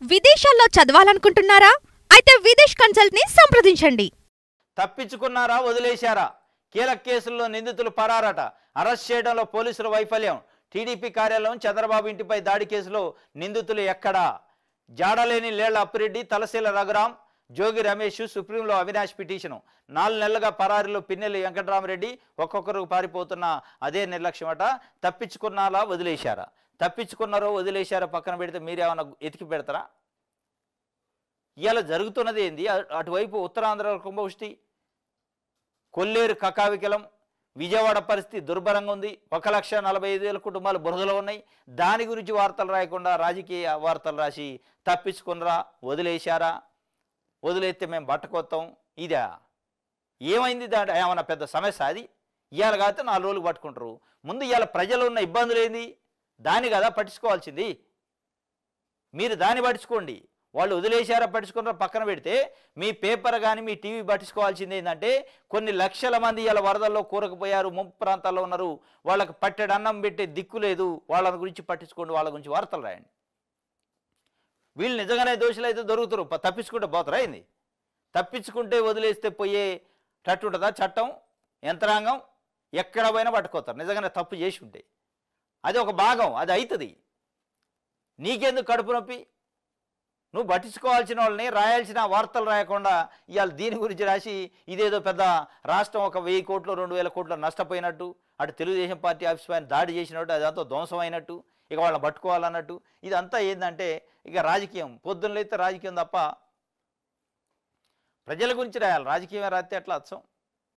విదేశాల్లో చదవాలనుకుంటున్నారా? అయితే విదేశ్ కన్సల్ట్ ని సంప్రదించండి. తప్పించుకున్నారా వదిలేశారా? కీలక కేసుల్లో నిందితులు పరారట. అరెస్ట్ చేయడంలో పోలీసుల వైఫల్యం. టీడీపీ కార్యాలయం, చంద్రబాబు ఇంటిపై దాడి కేసులో నిందితులు ఎక్కడా? జాడలేని లేళ్ల అప్పిరెడ్డి, తలశీల రఘురాం, జోగి రమేష్ సుప్రీంలో అవినాష్ పిటిషను. 4 నెలలుగా పరారీలో పిన్నెల్లి వెంకటరామరెడ్డి. ఒక్కొక్కరు పారిపోతున్న అదే నిర్లక్ష్యమట. తప్పించుకున్నారా వదిలేశారా? తప్పించుకున్నారో వదిలేశారో పక్కన పెడితే మీరేమన్నా ఎతికి పెడతారా? ఇవాళ జరుగుతున్నది ఏంది? అటువైపు ఉత్తరాంధ్ర కుంభవృష్టి, కొల్లేరు కకావికలం, విజయవాడ పరిస్థితి దుర్భరంగా ఉంది. 1,45,000 కుటుంబాలు బురదలో ఉన్నాయి. దాని గురించి వార్తలు రాయకుండా రాజకీయ వార్తలు రాసి తప్పించుకున్నరా వదిలేశారా? వదిలేస్తే మేము బట్టకొత్తాం ఇదా? ఏమైంది? దాంట్లో ఏమన్నా పెద్ద సమస్య అది? ఇవాళ కాకపోతే 4 రోజులు పట్టుకుంటారు. ముందు ఇవాళ ప్రజలు ఉన్న ఇబ్బందులు ఏంది దాన్ని కదా పట్టించుకోవాల్సింది. మీరు దాన్ని పట్టించుకోండి. వాళ్ళు వదిలేశారా పట్టించుకున్నారా పక్కన పెడితే మీ పేపర్ కానీ మీ టీవీ పట్టించుకోవాల్సింది ఏంటంటే కొన్ని లక్షల మంది ఇలా వరదల్లో కూరకపోయారు, ముంపు ప్రాంతాల్లో ఉన్నారు, వాళ్ళకి పట్టెడు అన్నం పెట్టే దిక్కు లేదు, వాళ్ళ గురించి పట్టించుకోండి, వాళ్ళ గురించి వార్తలు రాయండి. వీళ్ళు నిజంగానే దోషులు అయితే దొరుకుతారు, తప్పించుకుంటే పోతారా ఏంది? తప్పించుకుంటే వదిలేస్తే పోయేటట్టు ఉంటుందా చట్టం, యంత్రాంగం? ఎక్కడ పోయినా పట్టుకోతారు నిజంగానే తప్పు చేసి ఉంటే. అది ఒక భాగం, అది అవుతుంది. నీకెందుకు కడుపు నొప్పి? నువ్వు పట్టించుకోవాల్సిన వాళ్ళని రాయాల్సిన వార్తలు రాయకుండా ఇవాళ దీని గురించి రాసి ఇదేదో పెద్ద రాష్ట్రం 1,000 కోట్లు 2,000 కోట్లు నష్టపోయినట్టు, అటు తెలుగుదేశం పార్టీ ఆఫీస్ పైన దాడి చేసినట్టు, అదంతా ధ్వంసం అయినట్టు, ఇక వాళ్ళని పట్టుకోవాలన్నట్టు. ఇదంతా ఏంటంటే ఇక రాజకీయం. పొద్దున్నలైతే రాజకీయం తప్ప ప్రజల గురించి రాయాలి. రాజకీయం రాస్తే ఎట్లా అచ్చం?